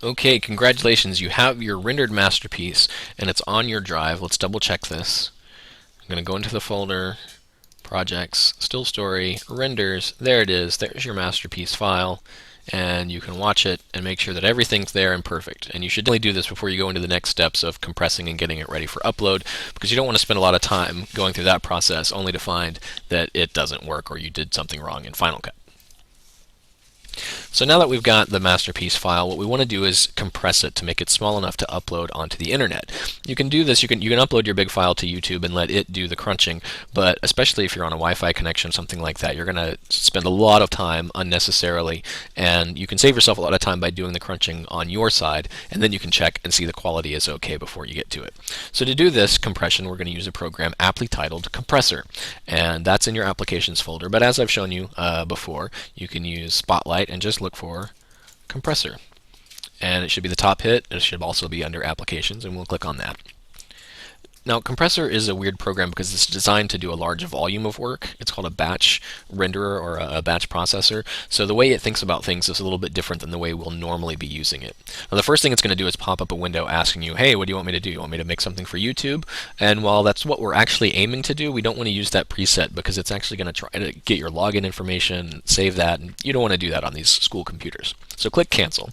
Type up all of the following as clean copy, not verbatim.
Okay, congratulations. You have your rendered masterpiece and it's on your drive. Let's double check this. I'm going to go into the folder, projects, still story, renders. There it is. There's your masterpiece file. And you can watch it and make sure that everything's there and perfect. And you should definitely do this before you go into the next steps of compressing and getting it ready for upload, because you don't want to spend a lot of time going through that process only to find that it doesn't work or you did something wrong in Final Cut. So now that we've got the masterpiece file, what we want to do is compress it to make it small enough to upload onto the internet. You can do this, you can upload your big file to YouTube and let it do the crunching, but especially if you're on a Wi-Fi connection, something like that, you're going to spend a lot of time unnecessarily, and you can save yourself a lot of time by doing the crunching on your side, and then you can check and see the quality is okay before you get to it. So to do this compression, we're going to use a program aptly titled Compressor, and that's in your applications folder, but as I've shown you before, you can use Spotlight and just look for compressor, and it should be the top hit. It should also be under applications, and we'll click on that. Now, compressor is a weird program because it's designed to do a large volume of work. It's called a batch renderer or a batch processor. So the way it thinks about things is a little bit different than the way we'll normally be using it. Now, the first thing it's going to do is pop up a window asking you, hey, what do you want me to do? You want me to make something for YouTube? And while that's what we're actually aiming to do, we don't want to use that preset because it's actually going to try to get your login information, save that, and you don't want to do that on these school computers. So click cancel.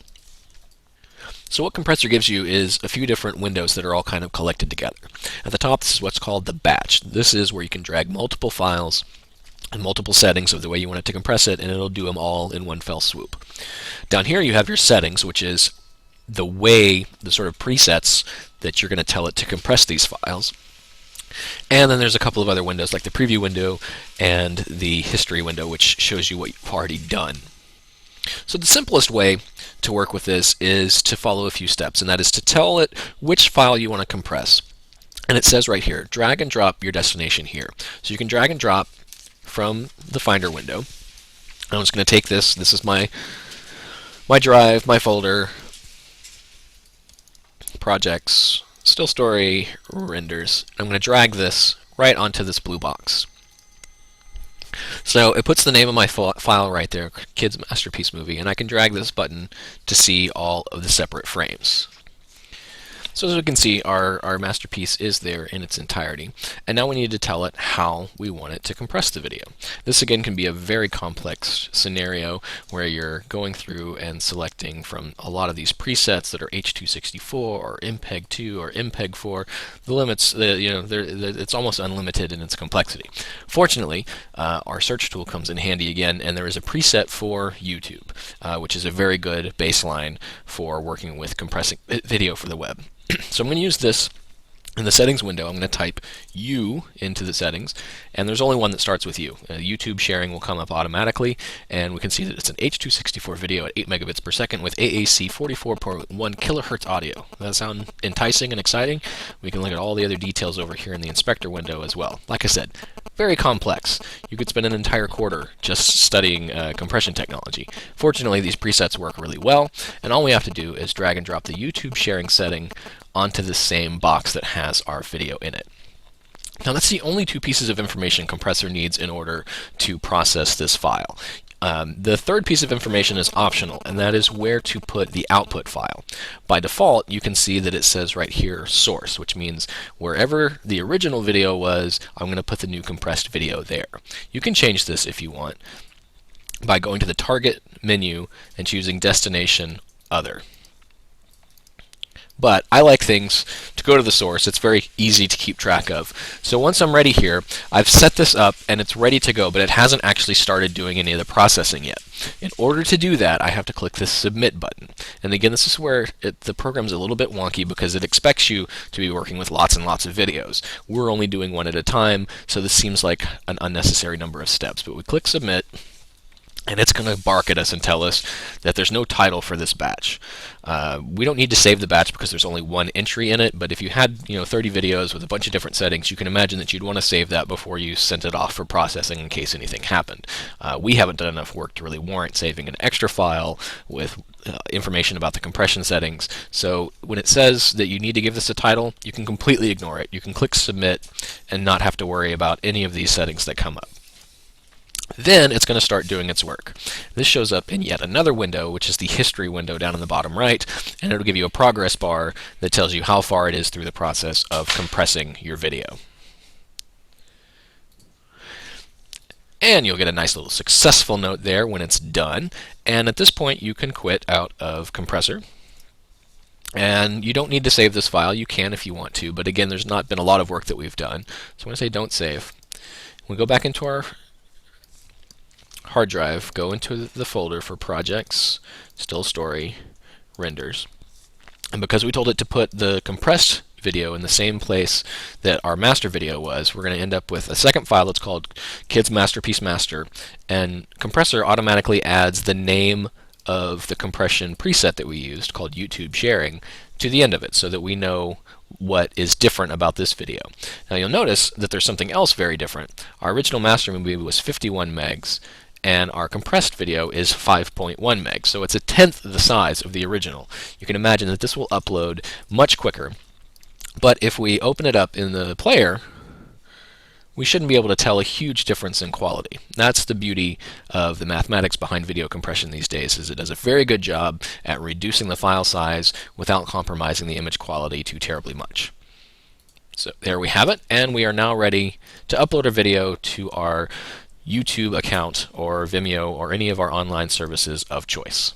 So what compressor gives you is a few different windows that are all kind of collected together. At the top, this is what's called the batch. This is where you can drag multiple files and multiple settings of the way you want it to compress it, and it'll do them all in one fell swoop. Down here you have your settings, which is the sort of presets that you're going to tell it to compress these files. And then there's a couple of other windows like the preview window and the history window, which shows you what you've already done. So the simplest way to work with this is to follow a few steps, and that is to tell it which file you want to compress. And it says right here, drag and drop your destination here. So you can drag and drop from the Finder window. I'm just going to take this. This is my drive, my folder, projects, still story, renders. I'm going to drag this right onto this blue box. So it puts the name of my file right there, Kids Masterpiece Movie, and I can drag this button to see all of the separate frames. So as we can see, our masterpiece is there in its entirety. And now we need to tell it how we want it to compress the video. This again can be a very complex scenario where you're going through and selecting from a lot of these presets that are H.264 or MPEG-2 or MPEG-4. The limits, it's almost unlimited in its complexity. Fortunately, our search tool comes in handy again, and there is a preset for YouTube, which is a very good baseline for working with compressing video for the web. So I'm going to use this in the settings window. I'm going to type U into the settings, and there's only one that starts with U. YouTube sharing will come up automatically, and we can see that it's an H.264 video at 8 megabits per second with AAC 44.1 kilohertz audio. Does that sound enticing and exciting? We can look at all the other details over here in the inspector window as well. Like I said, very complex. You could spend an entire quarter just studying compression technology. Fortunately, these presets work really well, and all we have to do is drag and drop the YouTube sharing setting onto the same box that has our video in it. Now that's the only two pieces of information Compressor needs in order to process this file. The third piece of information is optional, and that is where to put the output file. By default, you can see that it says right here source, which means wherever the original video was, I'm going to put the new compressed video there. You can change this if you want by going to the target menu and choosing destination other. But I like things to go to the source. It's very easy to keep track of. So once I'm ready here, I've set this up and it's ready to go, but it hasn't actually started doing any of the processing yet. In order to do that, I have to click this submit button. And again, this is where the program's a little bit wonky because it expects you to be working with lots and lots of videos. We're only doing one at a time, so this seems like an unnecessary number of steps. But we click submit, and it's going to bark at us and tell us that there's no title for this batch. We don't need to save the batch because there's only one entry in it, but if you had 30 videos with a bunch of different settings, you can imagine that you'd want to save that before you sent it off for processing in case anything happened. We haven't done enough work to really warrant saving an extra file with information about the compression settings, so when it says that you need to give this a title, you can completely ignore it. You can click submit and not have to worry about any of these settings that come up. Then it's going to start doing its work. This shows up in yet another window, which is the history window down in the bottom right, and it'll give you a progress bar that tells you how far it is through the process of compressing your video. And you'll get a nice little successful note there when it's done. And at this point, you can quit out of Compressor. And you don't need to save this file. You can if you want to, but again, there's not been a lot of work that we've done. So I'm going to say don't save. We go back into our hard drive, go into the folder for projects, still story, renders. And because we told it to put the compressed video in the same place that our master video was, we're going to end up with a second file that's called Kids Masterpiece Master, and Compressor automatically adds the name of the compression preset that we used, called YouTube Sharing, to the end of it so that we know what is different about this video. Now you'll notice that there's something else very different. Our original master movie was 51 megs, and our compressed video is 5.1 megs, so it's a tenth the size of the original. You can imagine that this will upload much quicker, but if we open it up in the player, we shouldn't be able to tell a huge difference in quality. That's the beauty of the mathematics behind video compression these days, is it does a very good job at reducing the file size without compromising the image quality too terribly much. So there we have it, and we are now ready to upload a video to our YouTube account or Vimeo or any of our online services of choice.